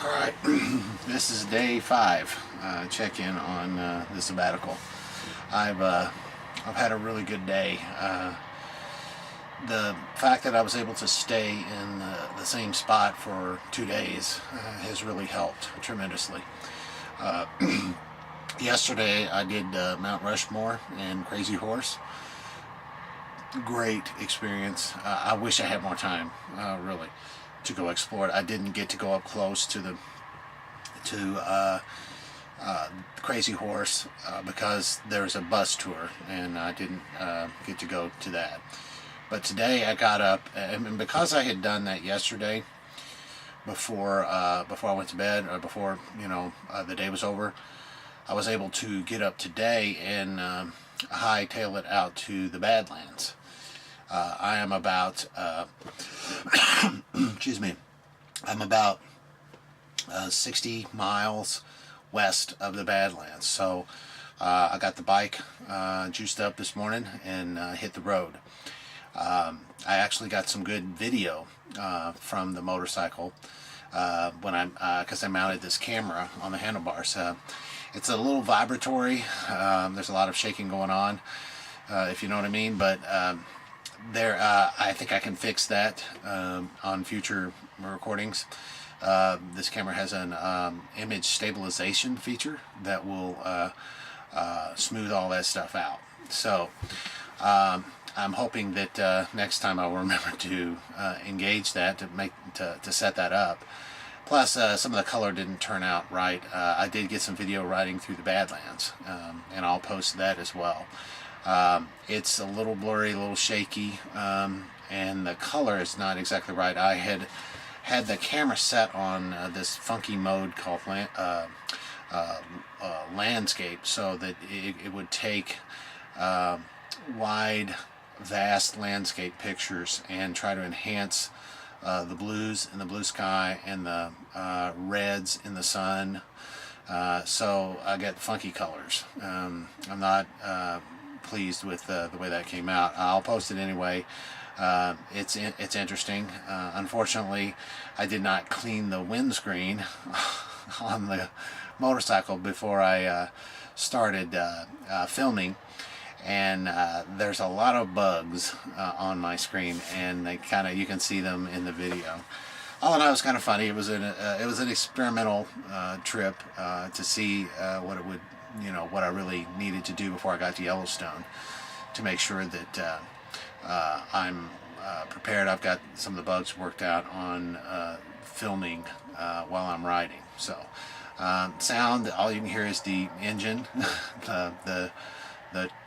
Alright, this is day 5, check-in on the sabbatical. I've had a really good day. The fact that I was able to stay in the same spot for 2 days has really helped tremendously. Yesterday I did Mount Rushmore and Crazy Horse. Great experience. I wish I had more time, really, to go explore it. I didn't get to go up close to the Crazy Horse because there's a bus tour and I didn't get to go to that. But today I got up, and because I had done that yesterday before I went to bed, or before the day was over, I was able to get up today and hightail it out to the Badlands. I am about excuse me, I'm about 60 miles west of the Badlands. So I got the bike juiced up this morning and hit the road. I actually got some good video from the motorcycle when because I mounted this camera on the handlebars. It's a little vibratory. There's a lot of shaking going on, if you know what I mean, but I think I can fix that on future recordings. This camera has an image stabilization feature that will smooth all that stuff out. So I'm hoping that next time I'll remember to engage that, to set that up. Plus, some of the color didn't turn out right. I did get some video riding through the Badlands, and I'll post that as well. It's a little blurry, a little shaky, and the color is not exactly right. I had the camera set on this funky mode called landscape, so that it would take wide, vast landscape pictures and try to enhance the blues in the blue sky and the reds in the sun. So I get funky colors. I'm not pleased with the way that came out. I'll post it anyway. It's interesting. Unfortunately, I did not clean the windscreen on the motorcycle before I started filming, and there's a lot of bugs on my screen, and you can see them in the video. All in all, it was kind of funny. It was an experimental trip to see what it would, what I really needed to do before I got to Yellowstone, to make sure that I'm prepared. I've got some of the bugs worked out on filming while I'm riding. So sound, all you can hear is the engine, the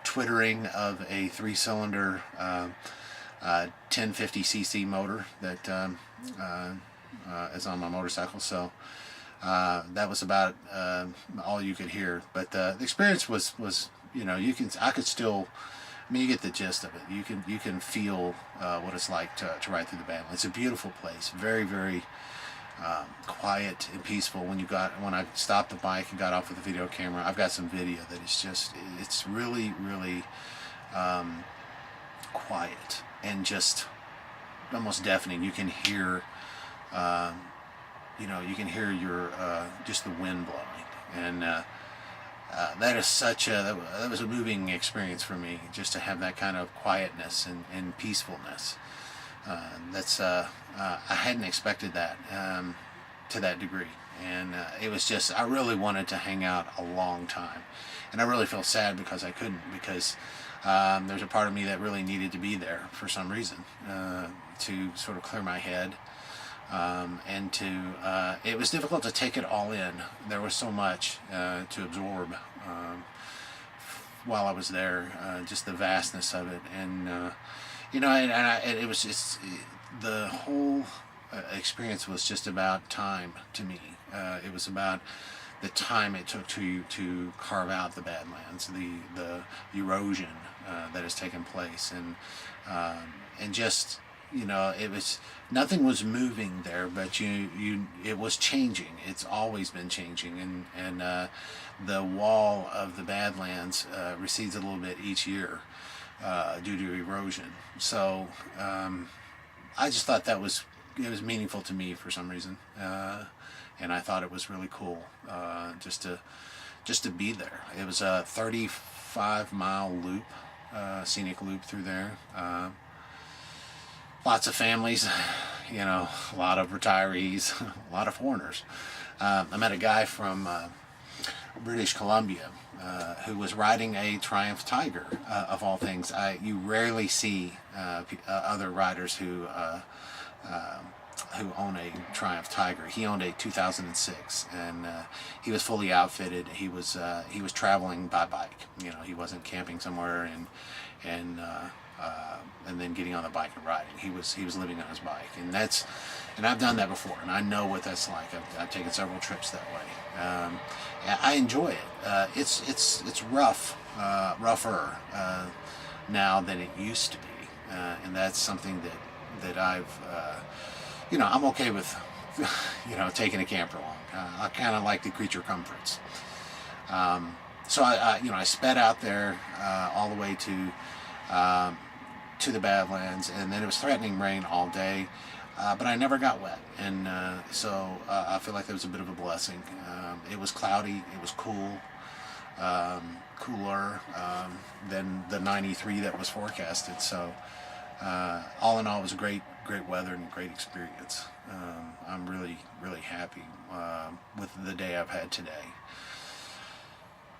twittering of a 3-cylinder 1050cc motor that is on my motorcycle. So that was about all you could hear. But the experience was I could still. I mean, you get the gist of it. You can feel what it's like to ride through the Badlands. It's a beautiful place, very, very quiet and peaceful. When I stopped the bike and got off with the video camera, I've got some video that is it's really, really quiet and just almost deafening. You can hear, your just the wind blowing, and that was a moving experience for me, just to have that kind of quietness and peacefulness. I hadn't expected that to that degree, and it was just, I really wanted to hang out a long time, and I really feel sad because I couldn't, because there's a part of me that really needed to be there for some reason, to sort of clear my head. And it was difficult to take it all in. There was so much to absorb while I was there, just the vastness of it, and it was just, the whole experience was just about time to me. It was about the time it took to carve out the Badlands, the erosion that has taken place, and just, it was, nothing was moving there, but it was changing. It's always been changing, and the wall of the Badlands recedes a little bit each year due to erosion. So I just thought that was meaningful to me for some reason, and I thought it was really cool just to be there. It was a 35-mile loop, scenic loop through there. Lots of families, a lot of retirees, a lot of foreigners. I met a guy from British Columbia who was riding a Triumph Tiger, of all things. You rarely see other riders who own a Triumph Tiger. He owned a 2006, and he was fully outfitted. He was traveling by bike. He wasn't camping somewhere and then getting on the bike and riding. He was living on his bike, and I've done that before, and I know what that's like. I've taken several trips that way. I enjoy it. It's rougher now than it used to be, and that's something that I've I'm okay with taking a camper along. I kind of like the creature comforts. So I sped out there all the way to the Badlands, and then it was threatening rain all day, but I never got wet, and so I feel like that was a bit of a blessing. It was cloudy, it was cool, cooler than the 93 that was forecasted. So all in all, it was a great weather and great experience. I'm really happy with the day I've had today.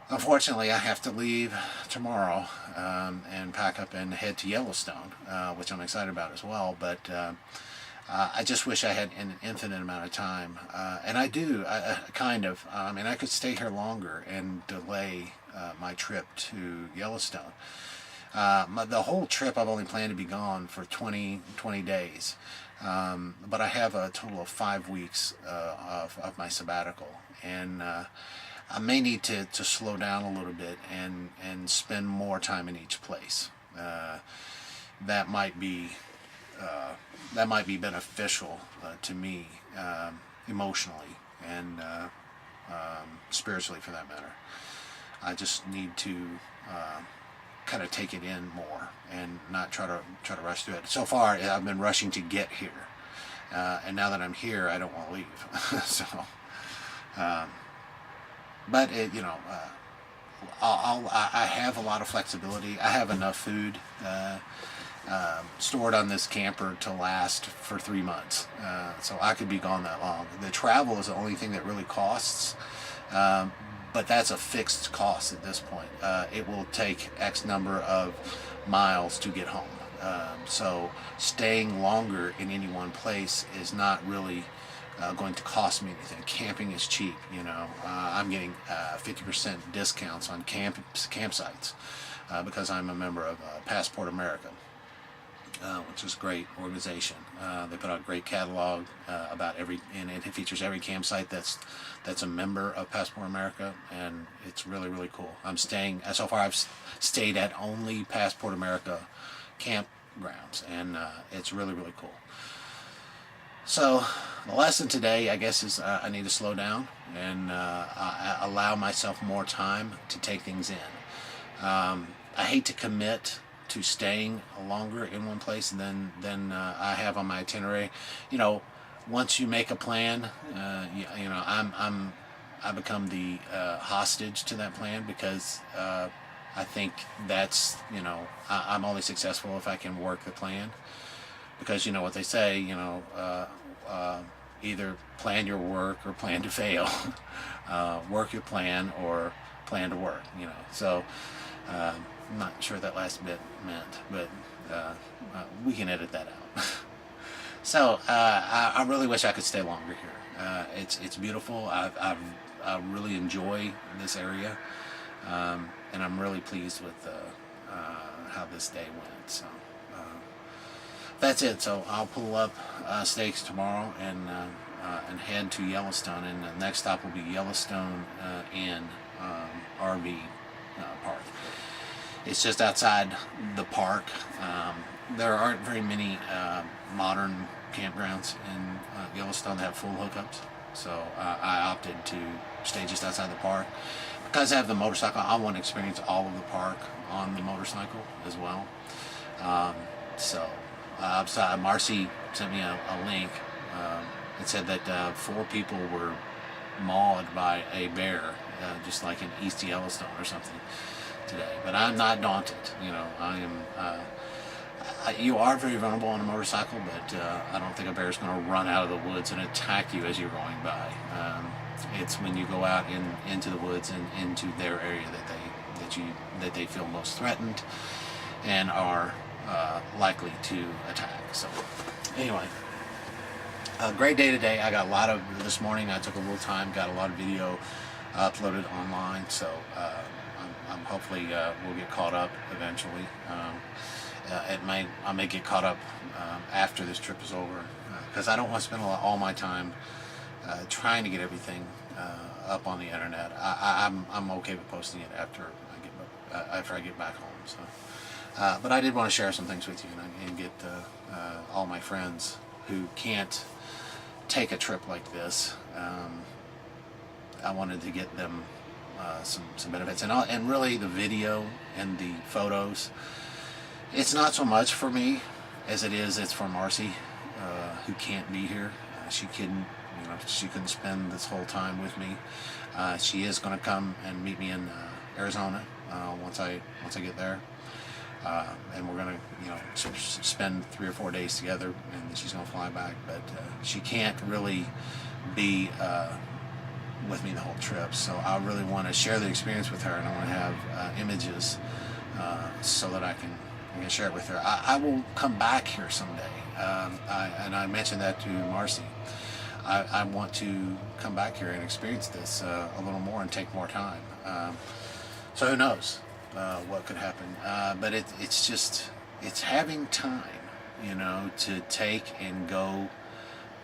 Unfortunately, I have to leave tomorrow and pack up and head to Yellowstone, which I'm excited about as well. But I just wish I had an infinite amount of time, and I do. I could stay here longer and delay my trip to Yellowstone. The whole trip I've only planned to be gone for 20 days, but I have a total of 5 weeks of my sabbatical, and I may need to slow down a little bit and spend more time in each place. That might be beneficial to me emotionally and spiritually, for that matter. I just need to kind of take it in more and not try to rush through it. So far, I've been rushing to get here, and now that I'm here, I don't want to leave. So, but I have a lot of flexibility. I have enough food stored on this camper to last for 3 months, so I could be gone that long. The travel is the only thing that really costs. But that's a fixed cost at this point. It will take X number of miles to get home. So staying longer in any one place is not really going to cost me anything. Camping is cheap. I'm getting 50% discounts on campsites because I'm a member of Passport America, which is a great organization. They put out a great catalog and it features every campsite that's a member of Passport America, and it's really cool. So far I've stayed at only Passport America campgrounds, and it's really cool. So the lesson today, I guess, is I need to slow down and allow myself more time to take things in. I hate to commit to staying longer in one place than I have on my itinerary. Once you make a plan, I become the hostage to that plan, because I think that's I'm only successful if I can work the plan, because what they say, either plan your work or plan to fail. Work your plan or plan to work. So. I'm not sure what that last bit meant, but we can edit that out. So I really wish I could stay longer here. It's beautiful. I really enjoy this area, and I'm really pleased with how this day went. So that's it. So I'll pull up stakes tomorrow and head to Yellowstone, and the next stop will be Yellowstone Inn RV Park. It's just outside the park. There aren't very many modern campgrounds in Yellowstone that have full hookups, so I opted to stay just outside the park. Because I have the motorcycle, I want to experience all of the park on the motorcycle as well. So Marcy sent me a link. It said that 4 people were mauled by a bear, just like in East Yellowstone or something today. But I'm not daunted. You know, I am. You are very vulnerable on a motorcycle, but I don't think a bear is going to run out of the woods and attack you as you're going by. It's when you go out into the woods and into their area that they feel most threatened and are likely to attack. So anyway, a great day today. I got a lot of this morning. I took a little time, got a lot of video uploaded online. So I'm hopefully we'll get caught up eventually. I may get caught up after this trip is over, because I don't want to spend all my time trying to get everything up on the internet. I'm okay with posting it after I get back home. So, but I did want to share some things with you and get all my friends who can't take a trip like this. I wanted to get them some benefits, and really the video and the photos. It's not so much for me as it's for Marcy, who can't be here. She couldn't spend this whole time with me. She is going to come and meet me in Arizona once I get there, and we're going to spend 3 or 4 days together, and then she's going to fly back. But she can't really be with me the whole trip, so I really want to share the experience with her, and I want to have images so that I can share it with her. I will come back here someday, and I mentioned that to Marcy. I want to come back here and experience this a little more and take more time. So who knows what could happen? But it's having time, to take and go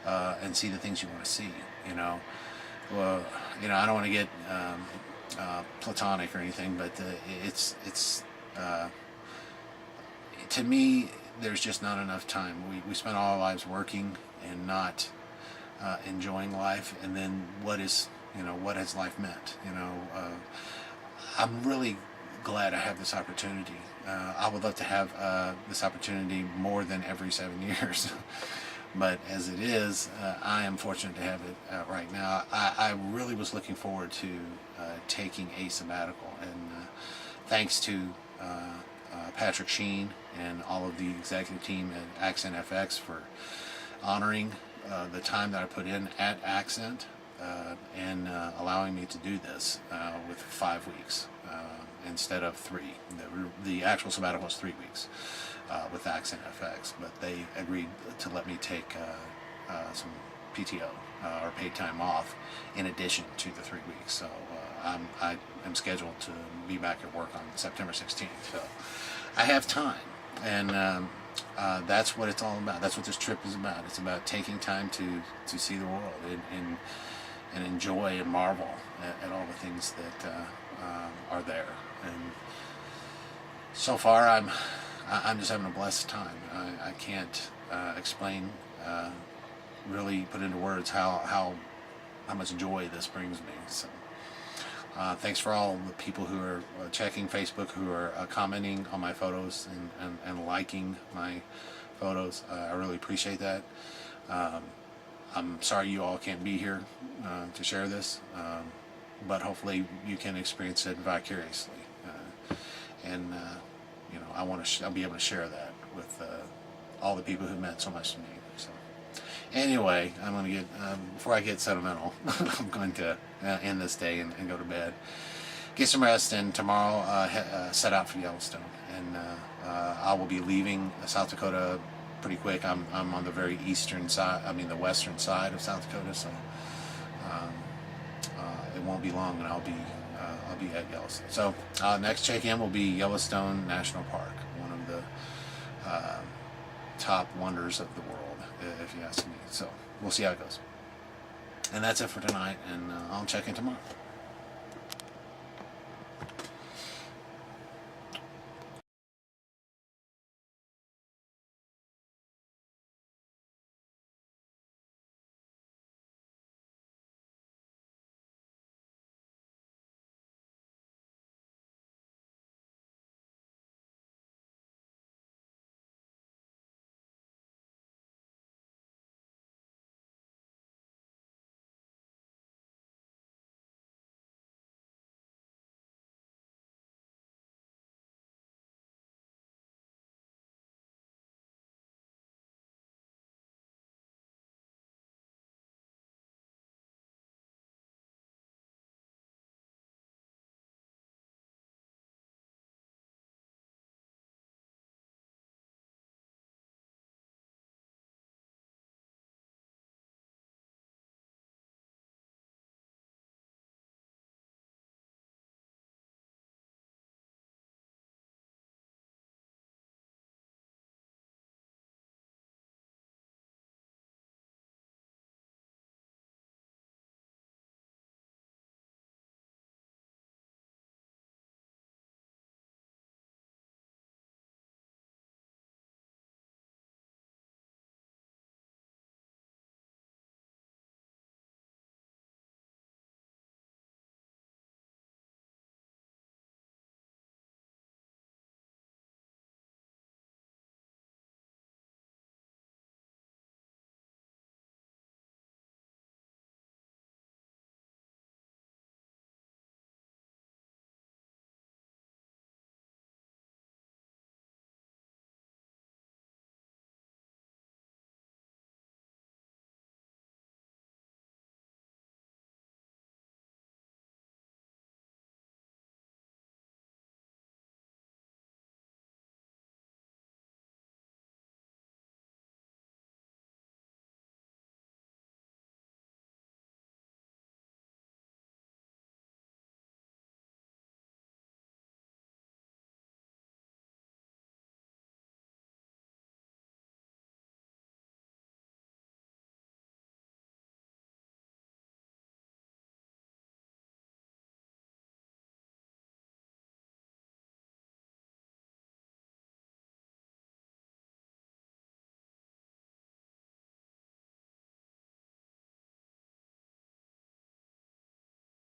and see the things you want to see. Well, I don't want to get platonic or anything, but it's to me, there's just not enough time. We spend all our lives working and not enjoying life, and then what has life meant? I'm really glad I have this opportunity. I would love to have this opportunity more than every 7 years. But as it is, I am fortunate to have it right now. I really was looking forward to taking a sabbatical, and thanks to Patrick Sheen and all of the executive team at Accent FX for honoring the time that I put in at Accent and allowing me to do this with 5 weeks instead of 3. The actual sabbatical was 3 weeks with Accent FX, but they agreed to let me take some PTO or paid time off in addition to the 3 weeks. So I am scheduled to be back at work on September 16th. So I have time, and that's what it's all about. That's what this trip is about. It's about taking time to see the world and enjoy and marvel at all the things that are there. And so far, I'm just having a blessed time. I can't explain, really put into words how much joy this brings me. So. Thanks for all the people who are checking Facebook, who are commenting on my photos and liking my photos. I really appreciate that. I'm sorry you all can't be here to share this, but hopefully you can experience it vicariously. And I'll be able to share that with all the people who meant so much to me. So. Anyway, I'm going to get, before I get sentimental, I'm going to end this day and go to bed. Get some rest, and tomorrow set out for Yellowstone. And I will be leaving South Dakota pretty quick. I'm on the very eastern side, the western side of South Dakota, so it won't be long and I'll be at Yellowstone. So next check-in will be Yellowstone National Park, one of the top wonders of the world, if you ask me. So we'll see how it goes. And that's it for tonight, and I'll check in tomorrow.